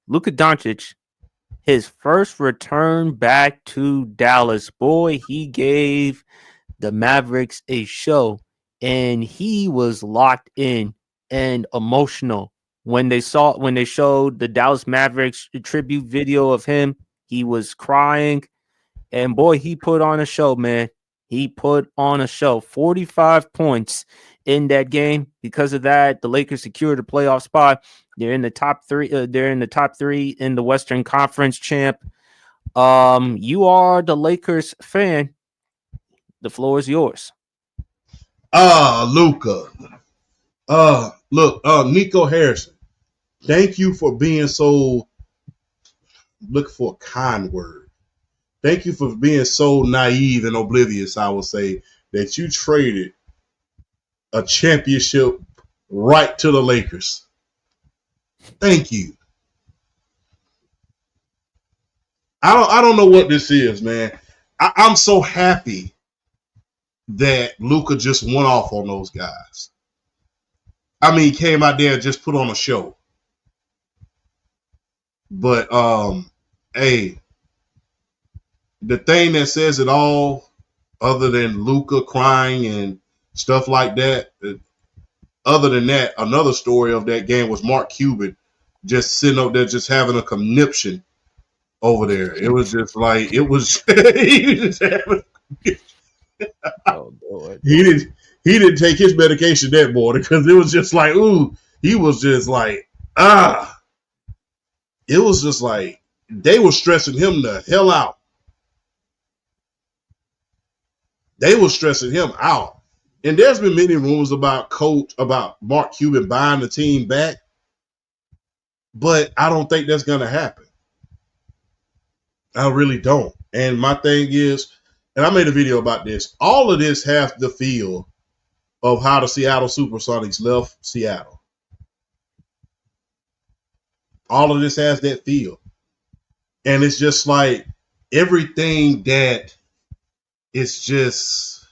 Luka Doncic, his first return back to Dallas, boy, he gave the Mavericks a show, and he was locked in and emotional when they showed the Dallas Mavericks tribute video of him. He was crying, and boy, he put on a show, man. He put on a show. 45 points in that game. Because of that, the Lakers secured a playoff spot. They're in the top three. They're in the top three in the Western Conference champ. You are the Lakers fan. The floor is yours. Luka. Look, Nico Harrison. Thank you for being so. Look for a kind word. Thank you for being so naive and oblivious. I will say that you traded a championship right to the Lakers. Thank you. I don't know what this is, man. I'm so happy that Luka just went off on those guys. I mean, he came out there and just put on a show. But hey, the thing that says it all, other than Luka crying and stuff like that, other than that, another story of that game was Mark Cuban just sitting up there just having a conniption over there. It was just like he was just having. Oh, Lord. He didn't take his medication that morning because it was just like, ooh, he was just like, it was just like they were stressing him the hell out. They were stressing him out. And there's been many rumors about Mark Cuban buying the team back, but I don't think that's going to happen. I really don't. And my thing is, and I made a video about this, all of this has the feel of how the Seattle Supersonics left Seattle. All of this has that feel. And it's just like everything that it's just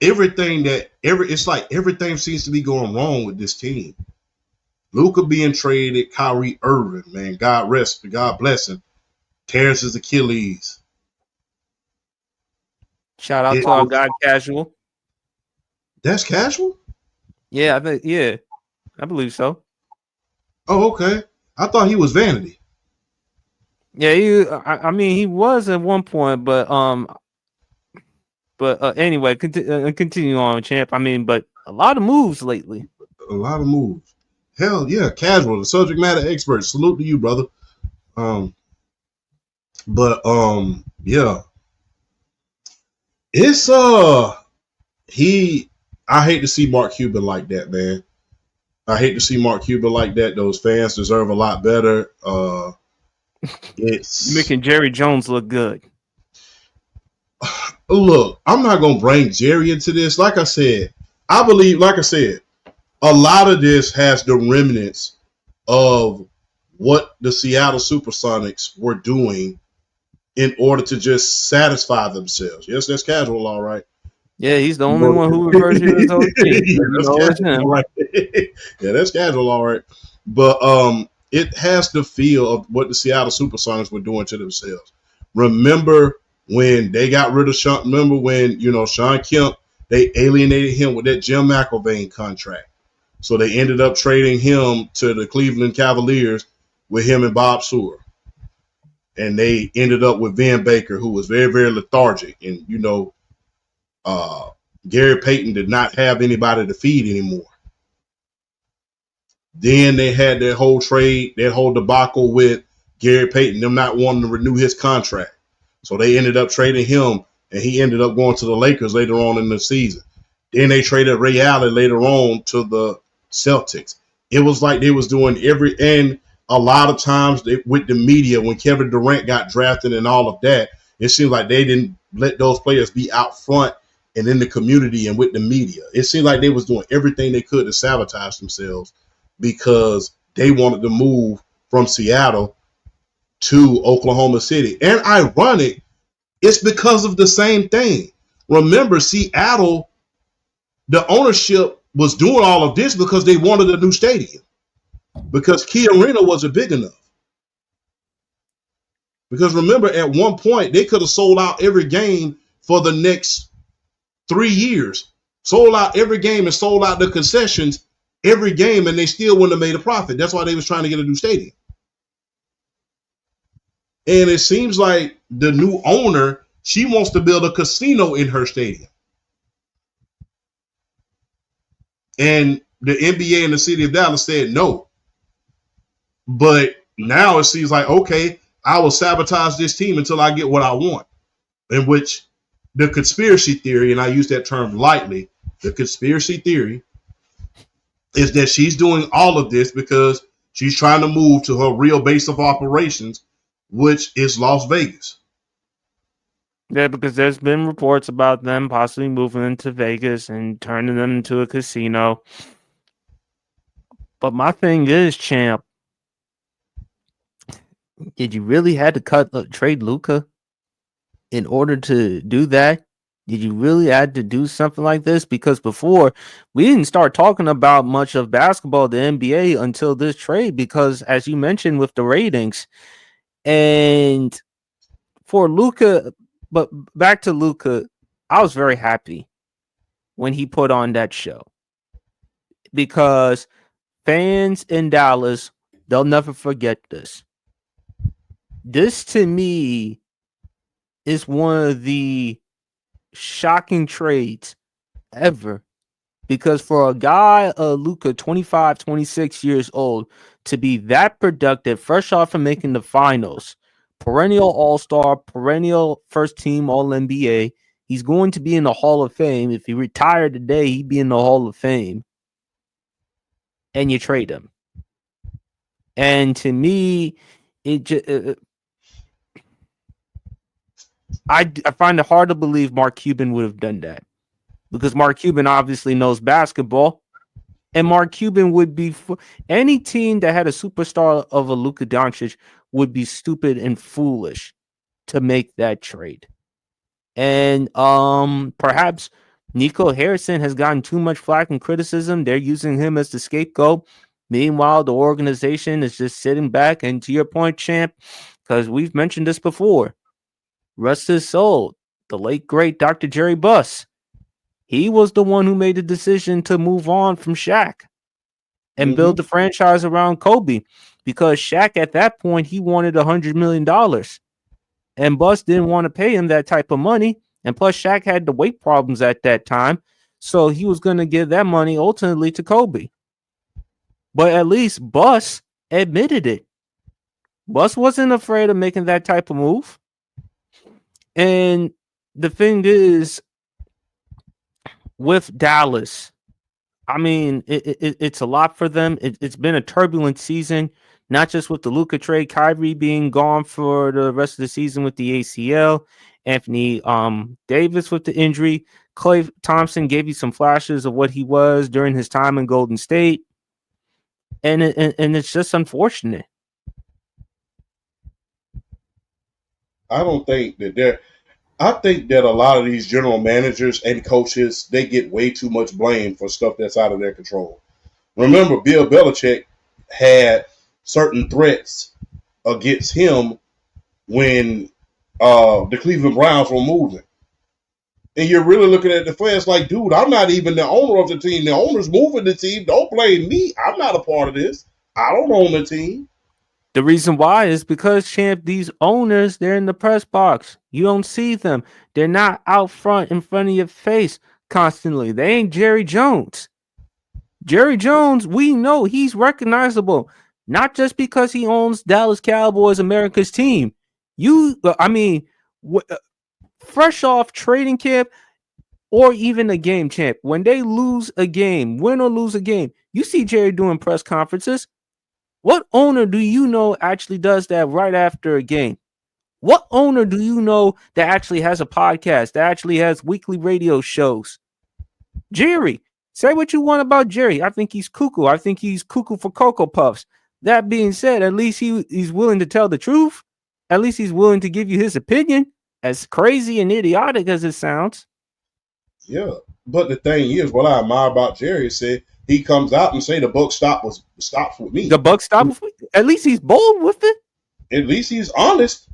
it's like everything seems to be going wrong with this team. Luka being traded, Kyrie Irving, man, God bless him, tears his Achilles. Shout out to our guy Casual. That's Casual? Yeah, I believe so. Oh, okay. I thought he was Vanity. Yeah, I mean, he was at one point, but anyway, continue on, champ. I mean, but a lot of moves lately. A lot of moves. Hell yeah, Casual, the subject matter expert. Salute to you, brother. Yeah. It's I hate to see Mark Cuban like that, man. I hate to see Mark Cuban like that. Those fans deserve a lot better. It's making Jerry Jones look good. Look, I'm not gonna bring Jerry into this. Like I said, a lot of this has the remnants of what the Seattle Supersonics were doing in order to just satisfy themselves. Yes, that's Casual, all right. Yeah, he's the only one who refers to his own team. Yeah, that's Casual, all right. But it has the feel of what the Seattle Supersonics were doing to themselves. Remember when they got rid of Sean? Remember when Sean Kemp? They alienated him with that Jim McElvain contract. So they ended up trading him to the Cleveland Cavaliers with him and Bob Sewell. And they ended up with Van Baker, who was very, very lethargic. And, Gary Payton did not have anybody to feed anymore. Then they had that whole trade, that whole debacle with Gary Payton, them not wanting to renew his contract. So they ended up trading him, and he ended up going to the Lakers later on in the season. Then they traded Ray Allen later on to the Celtics. It was like they was doing and a lot of times with the media, when Kevin Durant got drafted and all of that, it seemed like they didn't let those players be out front and in the community and with the media. It seemed like they was doing everything they could to sabotage themselves because they wanted to move from Seattle to Oklahoma City. And ironic, it's because of the same thing. Remember, Seattle, the ownership was doing all of this because they wanted a new stadium. because Key Arena wasn't big enough. Because remember, at one point, they could have sold out every game for the next 3 years. Sold out every game and sold out the concessions every game, and they still wouldn't have made a profit. That's why they was trying to get a new stadium. And it seems like the new owner, she wants to build a casino in her stadium. And the NBA and the city of Dallas said no. But now it seems like, okay, I will sabotage this team until I get what I want. In which the conspiracy theory, and I use that term lightly, the conspiracy theory is that she's doing all of this because she's trying to move to her real base of operations, which is Las Vegas. Yeah, because there's been reports about them possibly moving into Vegas and turning them into a casino. But my thing is, champ, did you really have to trade Luka in order to do that? Did you really had to do something like this? Because before we didn't start talking about much of basketball, the NBA, until this trade. Because as you mentioned with the ratings, and for Luka, but back to Luka, I was very happy when he put on that show because fans in Dallas, they'll never forget this. This to me is one of the shocking trades ever because for a guy, Luka, 25, 26 years old, to be that productive, fresh off from making the finals, perennial all-star, perennial first team All-NBA, he's going to be in the Hall of Fame. If he retired today, he'd be in the Hall of Fame. And you trade him. And to me, it just, I find it hard to believe Mark Cuban would have done that because Mark Cuban obviously knows basketball, and Mark Cuban would be any team that had a superstar of a Luka Doncic would be stupid and foolish to make that trade. And perhaps Nico Harrison has gotten too much flack and criticism. They're using him as the scapegoat. Meanwhile, the organization is just sitting back. And to your point, champ, because we've mentioned this before, rest his soul, the late great Dr. Jerry Buss. He was the one who made the decision to move on from Shaq and build the franchise around Kobe, because Shaq at that point, he wanted $100 million. And Buss didn't want to pay him that type of money. And plus, Shaq had the weight problems at that time. So he was going to give that money ultimately to Kobe. But at least Buss admitted it. Buss wasn't afraid of making that type of move. And the thing is, with Dallas, I mean, it's a lot for them. It's been a turbulent season, not just with the Luka trade, Kyrie being gone for the rest of the season with the ACL, Anthony Davis with the injury. Klay Thompson gave you some flashes of what he was during his time in Golden State. And it's just unfortunate. I don't think that they're. I think that a lot of these general managers and coaches, they get way too much blame for stuff that's out of their control. Remember, Bill Belichick had certain threats against him when the Cleveland Browns were moving. And you're really looking at the fans like, dude, I'm not even the owner of the team. The owner's moving the team. Don't blame me. I'm not a part of this. I don't own the team. The reason why is because, champ, these owners, they're in the press box. You don't see them. They're not out front in front of your face constantly. They ain't Jerry Jones. Jerry Jones, we know he's recognizable, not just because he owns Dallas Cowboys, America's team. Fresh off trading camp or even a game, champ, when they lose a game, win or lose a game, you see Jerry doing press conferences. What owner do you know actually does that right after a game? What owner do you know that actually has a podcast, that actually has weekly radio shows? Jerry. Say what you want about Jerry. I think he's cuckoo. I think he's cuckoo for Cocoa Puffs. That being said, at least he's willing to tell the truth. At least he's willing to give you his opinion, as crazy and idiotic as it sounds. Yeah. But the thing is, what I admire about Jerry is he comes out and say the book stops with The me. Buck stop. At least he's bold with it. At least he's honest.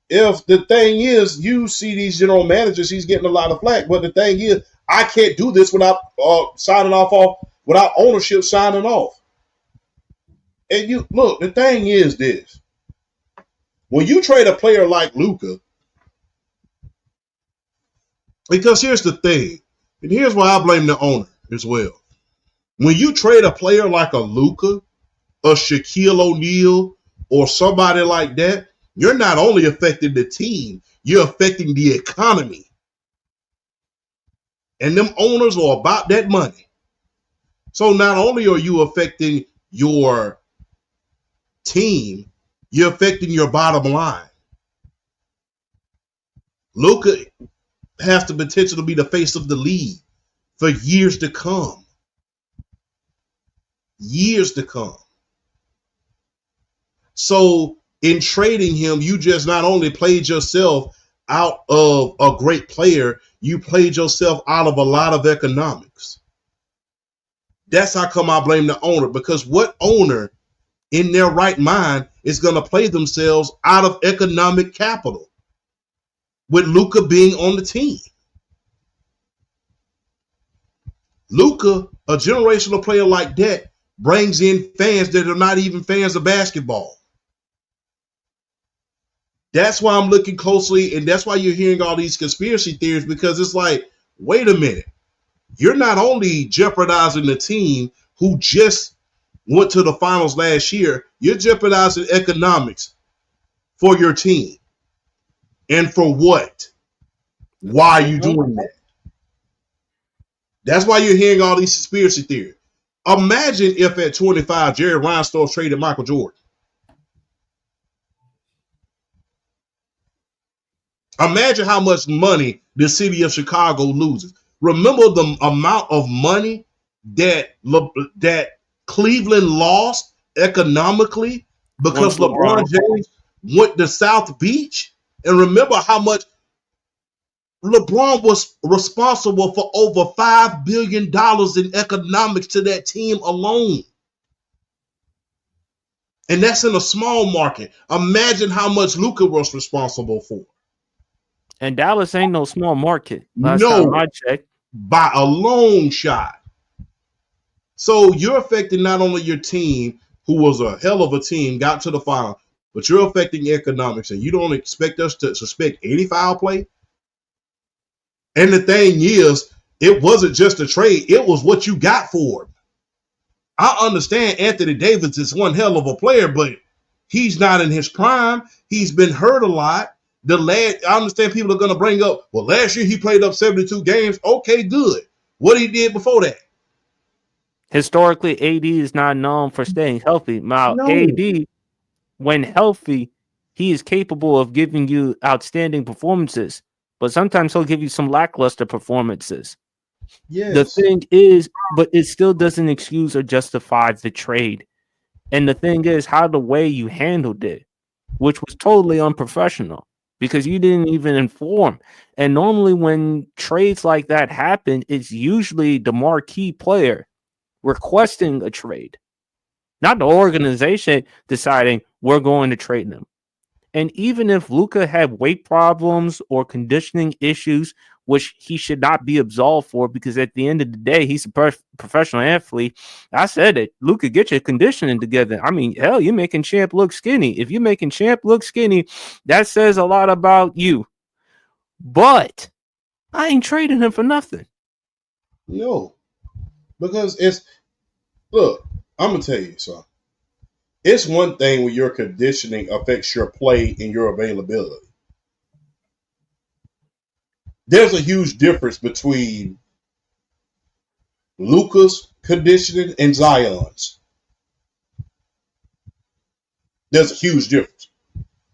If the thing is, you see these general managers, he's getting a lot of flack. But the thing is, I can't do this without signing off without ownership signing off. And you look, the thing is this: when you trade a player like Luka, because here's the thing, and here's why I blame the owner as well. When you trade a player like a Luka, a Shaquille O'Neal, or somebody like that, you're not only affecting the team, you're affecting the economy. And them owners are about that money. So not only are you affecting your team, you're affecting your bottom line. Luka has the potential to be the face of the league for years to come. Years to come. So in trading him, you just not only played yourself out of a great player, you played yourself out of a lot of economics. That's how come I blame the owner, because what owner in their right mind is going to play themselves out of economic capital with Luka being on the team? Luka, a generational player like that, brings in fans that are not even fans of basketball. That's why I'm looking closely, and that's why you're hearing all these conspiracy theories, because it's like, wait a minute. You're not only jeopardizing the team who just went to the finals last year, you're jeopardizing economics for your team. And for what? Why are you doing that? That's why you're hearing all these conspiracy theories. Imagine if at 25, Jerry Reinsdorf traded Michael Jordan. Imagine how much money the city of Chicago loses. Remember the amount of money that Cleveland lost economically Once because LeBron LeBron. James went to South Beach? And remember how much LeBron was responsible for over $5 billion in economics to that team alone. And that's in a small market. Imagine how much Luka was responsible for. And Dallas ain't no small market. Last time No, I checked. by a long shot. So you're affecting not only your team, who was a hell of a team, got to the final, but you're affecting economics, and you don't expect us to suspect any foul play. And the thing is, it wasn't just a trade, it was what you got for him. I understand Anthony Davis is one hell of a player, but he's not in his prime. He's been hurt a lot. I understand people are going to bring up, well, last year he played up 72 games. Okay, good. What he did before that? Historically, AD is not known for staying healthy. Now, No. AD, when healthy, he is capable of giving you outstanding performances, but sometimes he'll give you some lackluster performances. The Yes. thing is, but it still doesn't excuse or justify the trade. And the thing is, how the way you handled it, which was totally unprofessional because you didn't even inform. And normally, when trades like that happen, it's usually the marquee player requesting a trade, not the organization deciding we're going to trade them. And even if Luka had weight problems or conditioning issues, which he should not be absolved for, because at the end of the day, he's a professional athlete. I said it. Luka, get your conditioning together. I mean, hell, you're making Champ look skinny. If you're making Champ look skinny, that says a lot about you. But I ain't trading him for nothing. No. Because look, I'm going to tell you something. It's one thing when your conditioning affects your play and your availability. There's a huge difference between Luka's conditioning and Zion's. There's a huge difference.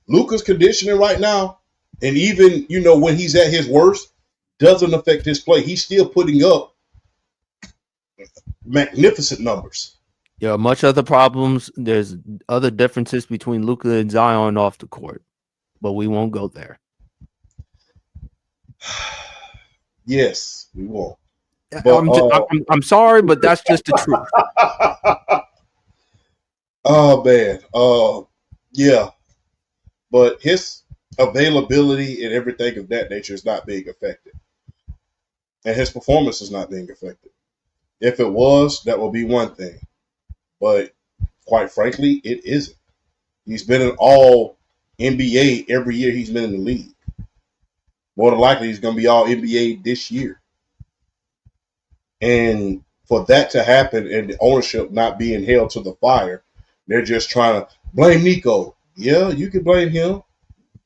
Luka's conditioning right now, and even when he's at his worst, doesn't affect his play. He's still putting up magnificent numbers. There are much other problems. There's other differences between Luka and Zion off the court, but we won't go there. Yes, we won't. But I'm sorry, but that's just the truth. oh man, yeah. But his availability and everything of that nature is not being affected, and his performance is not being affected. If it was, that would be one thing. But quite frankly, it isn't. He's been an all NBA every year he's been in the league. More than likely, he's going to be all NBA this year. And for that to happen and the ownership not being held to the fire, they're just trying to blame Nico. Yeah, you can blame him.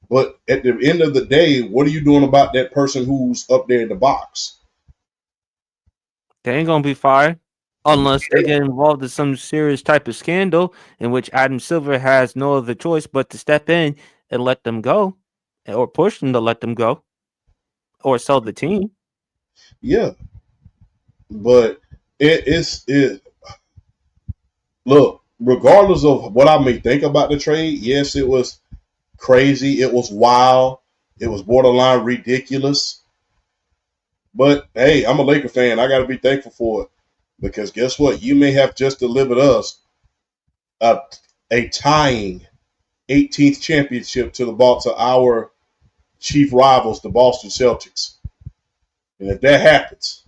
But at the end of the day, what are you doing about that person who's up there in the box? They ain't gonna be fired unless they get involved in some serious type of scandal in which Adam Silver has no other choice but to step in and let them go, or push them to let them go, or sell the team. Yeah, but it. Look, regardless of what I may think about the trade, yes, it was crazy, it was wild, it was borderline ridiculous. But hey, I'm a Laker fan. I got to be thankful for it because guess what? You may have just delivered us a, a tying 18th championship to our chief rivals, the Boston Celtics. And if that happens,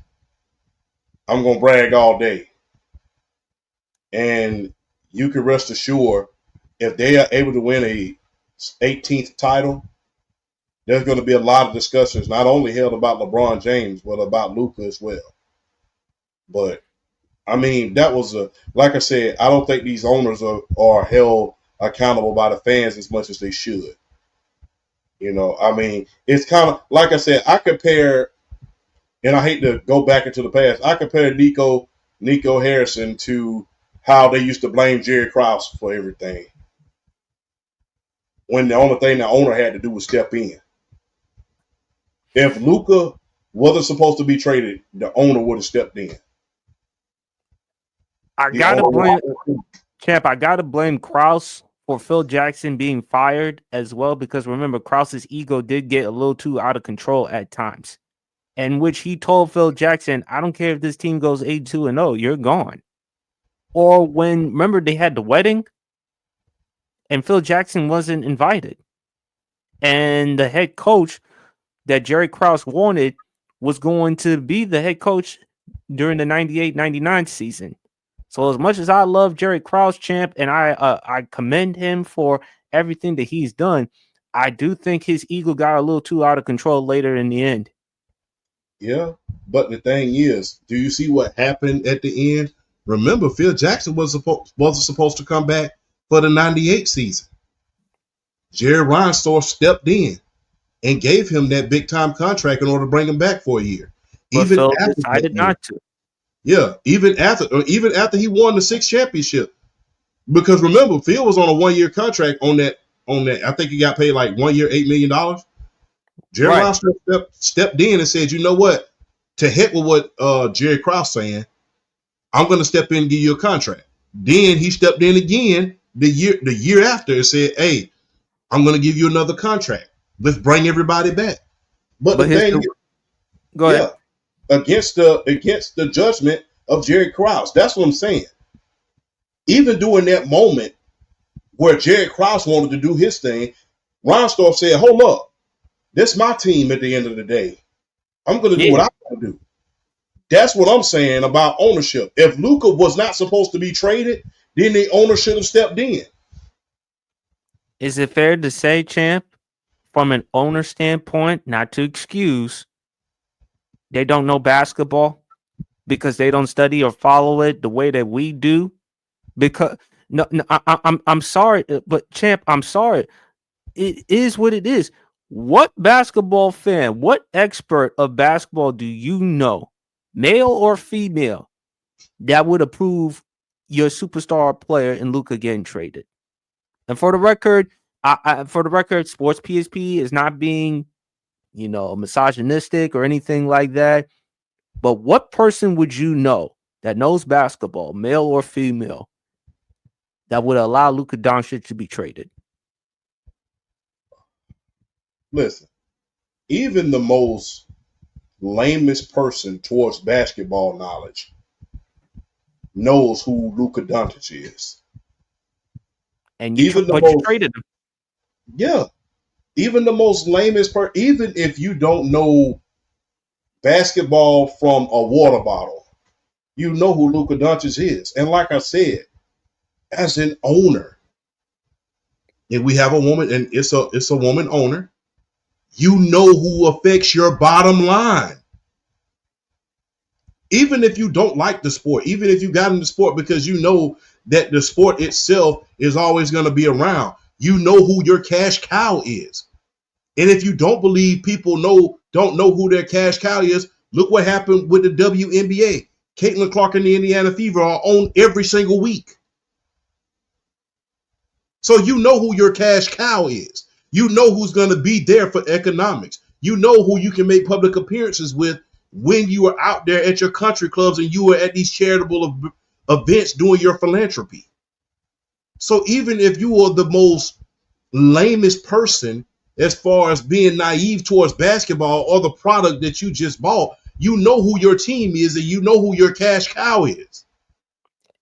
I'm gonna brag all day. And you can rest assured, if they are able to win a 18th title, there's going to be a lot of discussions, not only held about LeBron James, but about Luka as well. But I mean, that was like I said, I don't think these owners are held accountable by the fans as much as they should. I mean, it's kind of like I said, I compare, and I hate to go back into the past. I compare Nico Harrison to how they used to blame Jerry Krause for everything, when the only thing the owner had to do was step in. If Luka wasn't supposed to be traded, the owner would have stepped in. I The gotta owner, blame Champ. I gotta blame Kraus for Phil Jackson being fired as well, because remember Kraus's ego did get a little too out of control at times, in which he told Phil Jackson, "I don't care if this team goes 8-2-0, you're gone." Or when remember they had the wedding and Phil Jackson wasn't invited, and the head coach that Jerry Krause wanted was going to be the head coach during the 98-99 season. So as much as I love Jerry Krause, champ, and I commend him for everything that he's done, I do think his ego got a little too out of control later in the end. yeah. But the thing is, do you see what happened at the end? Remember, Phil Jackson wasn't supposed to come back for the '98 season. Jerry Reinsdorf stepped in and gave him that big time contract in order to bring him back for a year. But Even Phil after that decided year, not to. yeah, even after he won the sixth championship, because remember, Phil was on a 1 year contract on that. I think he got paid like 1 year, $8 million. Jerry Right. Reinsdorf stepped in and said, "You know what? To heck with what Jerry Krause saying. I'm going to step in and give you a contract." Then he stepped in again the year after and said, "Hey, I'm going to give you another contract. Let's bring everybody back." But the But his thing, go ahead. yeah, against the judgment of Jerry Krause. That's what I'm saying. Even during that moment where Jerry Krause wanted to do his thing, Reinsdorf said, "Hold up, this is my team at the end of the day. I'm going to do what Yeah. I want to do." That's what I'm saying about ownership. If Luka was not supposed to be traded, then the owner should have stepped in. Is it fair to say, champ, from an owner standpoint, not to excuse, they don't know basketball because they don't study or follow it the way that we do? Because no, I'm sorry, but champ, I'm sorry. It is what it is. What basketball fan, what expert of basketball do you know, male or female, that would approve your superstar player in Luka getting traded? And for the record, Sports PSP is not being, misogynistic or anything like that. But what person would you know that knows basketball, male or female, that would allow Luka Doncic to be traded? Listen, even the most lamest person towards basketball knowledge knows who Luka Doncic is. And Even the but you most, traded him. yeah, even the most lamest person, even if you don't know basketball from a water bottle, you know who Luka Doncic is. And like I said, as an owner, if we have a woman and it's a woman owner, you know who affects your bottom line. Even if you don't like the sport, even if you got in the sport because you know that the sport itself is always going to be around, you know who your cash cow is. And if you don't believe people don't know who their cash cow is, look what happened with the WNBA. Caitlin Clark and the Indiana Fever are on every single week. So you know who your cash cow is. You know who's going to be there for economics. You know who you can make public appearances with when you are out there at your country clubs and you are at these charitable events doing your philanthropy. So even if you are the most lamest person as far as being naive towards basketball or the product that you just bought, you know who your team is and you know who your cash cow is.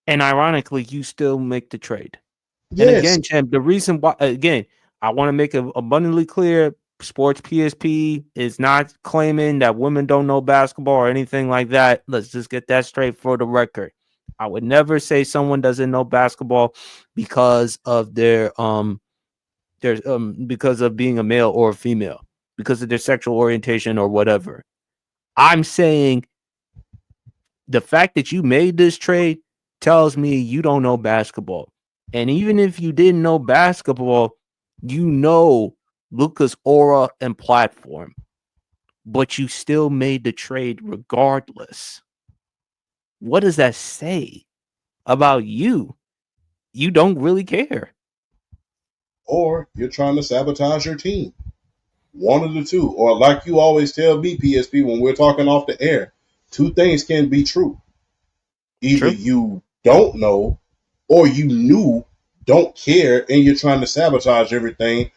And ironically, you still make the trade. And Yes. again, champ, the reason why, again, I want to make it abundantly clear, Sports PSP is not claiming that women don't know basketball or anything like that. Let's just get that straight for the record. I would never say someone doesn't know basketball because of because of being a male or a female, because of their sexual orientation or whatever. I'm saying the fact that you made this trade tells me you don't know basketball. And even if you didn't know basketball, you know Luka's aura and platform, but you still made the trade regardless. What does that say about you? You don't really care. Or you're trying to sabotage your team. One of the two. Or like you always tell me, PSP, when we're talking off the air, two things can be true. Either True. you don't know or you knew, don't care, and you're trying to sabotage everything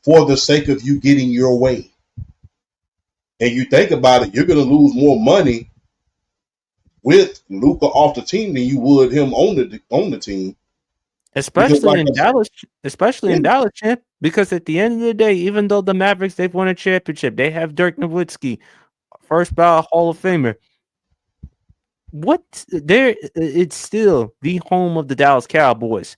for the sake of you getting your way. And you think about it, you're going to lose more money with Luka off the team than you would him on the team. Because Especially like in I said, Dallas, especially yeah, in Dallas, champ. Because at the end of the day, even though the Mavericks they've won a championship, they have Dirk Nowitzki, first ballot Hall of Famer. What there? It's still the home of the Dallas Cowboys,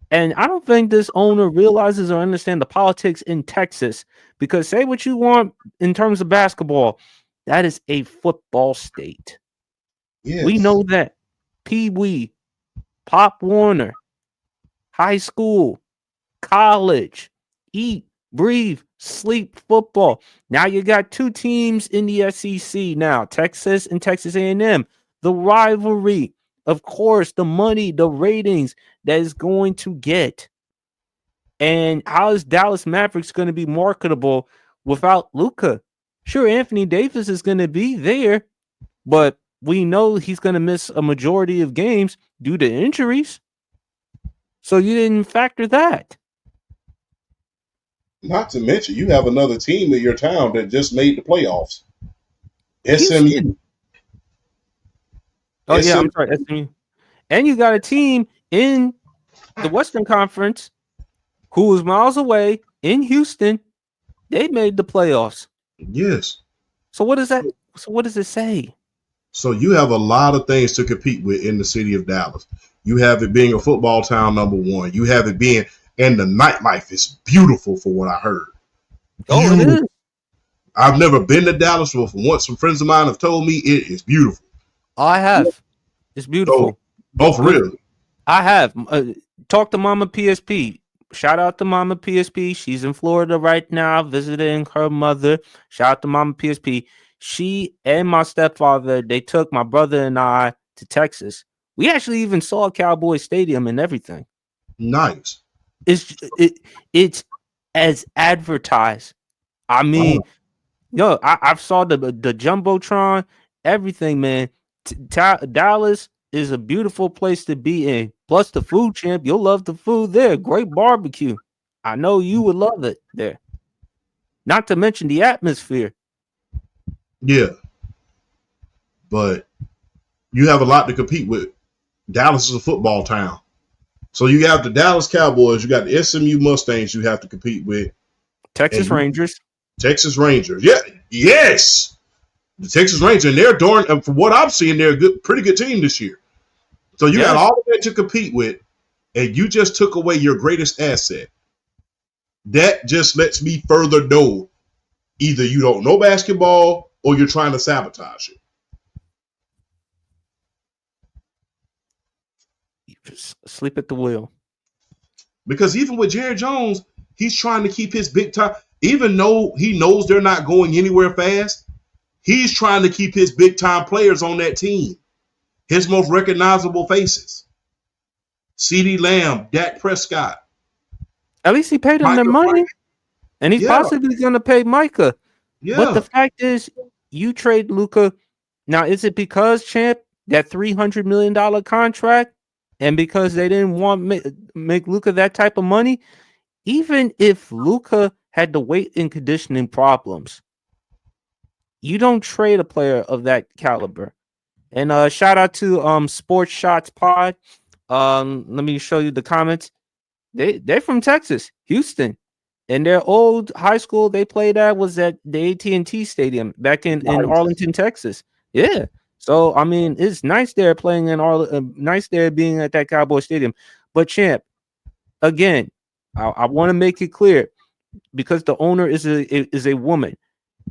and I don't think this owner realizes or understand the politics in Texas. Because say what you want in terms of basketball, that is a football state. We yes, know that. Pee Wee, Pop Warner, high school, college, eat, breathe, sleep football. Now you got two teams in the SEC now, Texas and Texas A&M. The rivalry, of course, the money, the ratings that is going to get. And how is Dallas Mavericks going to be marketable without Luka? Sure, Anthony Davis is going to be there, but we know he's going to miss a majority of games due to injuries. So you didn't factor that. not to mention you have another team in your town that just made the playoffs. SMU. Houston. Oh yeah, I'm SMU. sorry. SMU. And you got a team in the Western Conference who is miles away in Houston. They made the playoffs. Yes. So what does that? So what does it say? So you have a lot of things to compete with in the city of Dallas. You have it being a football town, number one. You have it being, and the nightlife is beautiful for what I heard. Oh, it Beautiful. is. I've never been to Dallas, but from what some friends of mine have told me, it is beautiful. Oh, I have. It's So, beautiful. oh, for Good. real. I have. Talk to Mama PSP. Shout out to Mama PSP. She's in Florida right now visiting her mother. Shout out to Mama PSP. She and my stepfather, they took my brother and I to Texas. We actually even saw Cowboy Stadium and everything. Nice. It's as advertised. I mean, Oh, yo, I've saw the jumbotron, everything, man. Dallas is a beautiful place to be in. Plus the food, champ, you'll love the food there. Great barbecue. I know you would love it there. Not to mention the atmosphere. yeah. but you have a lot to compete with. Dallas is a football town. So you have the Dallas Cowboys, you got the SMU Mustangs you have to compete with, and Texas Rangers. Texas Rangers. Yeah, yes, the Texas Rangers, and they're darn. From what I'm seeing, they're a pretty good team this year. So you got Yes. all of that to compete with, and you just took away your greatest asset. That just lets me further know either you don't know basketball or you're trying to sabotage it. Sleep at the wheel. Because even with Jerry Jones, he's trying to keep his big time, even though he knows they're not going anywhere fast, he's trying to keep his big time players on that team, his most recognizable faces. CeeDee Lamb, Dak Prescott, At least he paid them their Micah money, Parsons. and he's Yeah, possibly going to pay Micah. But the yeah. fact is, you trade Luka. Now, is it because Champ that $300 million contract, and because they didn't want make Luka that type of money? Even if Luka had the weight and conditioning problems, you don't trade a player of that caliber. And shout out to Sports Shots Pod. Let me show you the comments. They're from Texas, Houston. And their old high school they played at was at the AT&T Stadium back in Nice. Arlington, Texas. Yeah. So I mean, it's nice they're playing in nice they're being at that Cowboy Stadium. But Champ, again, I want to make it clear because the owner is a woman.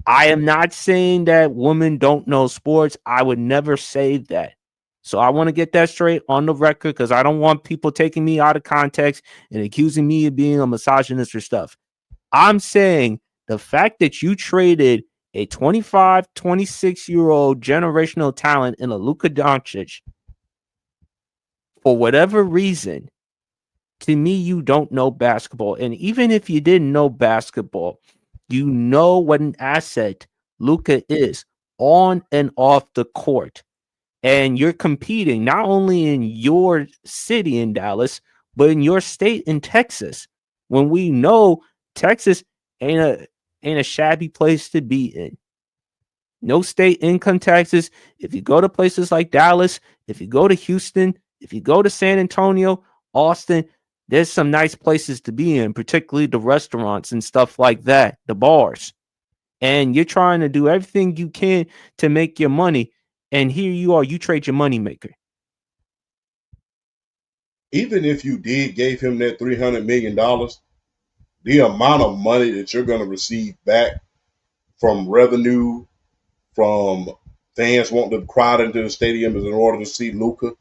I am not saying that women don't know sports. I would never say that. So I want to get that straight on the record because I don't want people taking me out of context and accusing me of being a misogynist or stuff. I'm saying the fact that you traded a 25, 26-year-old generational talent in a Luka Doncic for whatever reason, to me, you don't know basketball. And even if you didn't know basketball, you know what an asset Luka is on and off the court. And you're competing not only in your city in Dallas, but in your state in Texas. When we know Texas ain't a shabby place to be in. No state income taxes. If you go to places like Dallas, if you go to Houston, if you go to San Antonio, Austin, there's some nice places to be in, particularly the restaurants and stuff like that, the bars. And you're trying to do everything you can to make your money. And here you are, you trade your moneymaker. Even if you did gave him that $300 million, the amount of money that you're going to receive back from revenue, from fans wanting to crowd into the stadium in order to see Luka,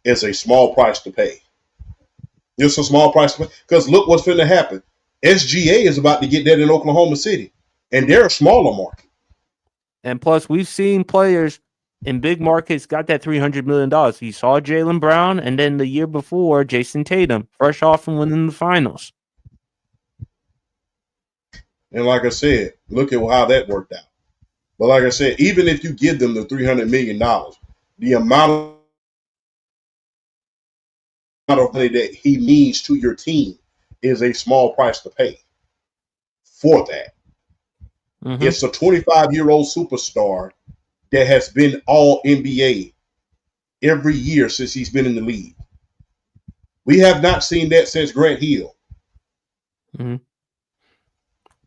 is a small price to pay. It's a small price to pay. Because look what's going to happen. SGA is about to get that in Oklahoma City, and they're a smaller market. And plus, we've seen players in big markets got that $300 million. You saw Jaylen Brown, and then the year before, Jason Tatum, fresh off from winning the finals. And like I said, look at how that worked out. But like I said, even if you give them the $300 million, the amount of money that he means to your team is a small price to pay for that. Mm-hmm. It's a 25-year-old superstar that has been all NBA every year since he's been in the league. We have not seen that since Grant Hill. Mm-hmm.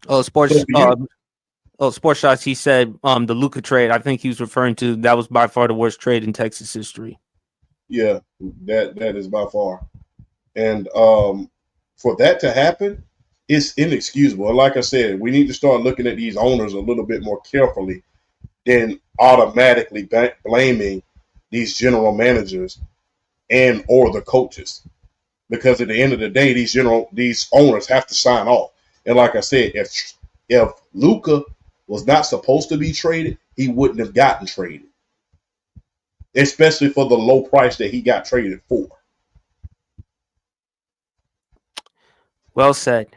Oh, Sports Shots. He said the Luka trade. I think he was referring to that was by far the worst trade in Texas history. Yeah, that is by far. And for that to happen, it's inexcusable. And like I said, we need to start looking at these owners a little bit more carefully than automatically blaming these general managers and or the coaches. Because at the end of the day, these owners have to sign off. And like I said, if Luka was not supposed to be traded, he wouldn't have gotten traded, especially for the low price that he got traded for. Well said.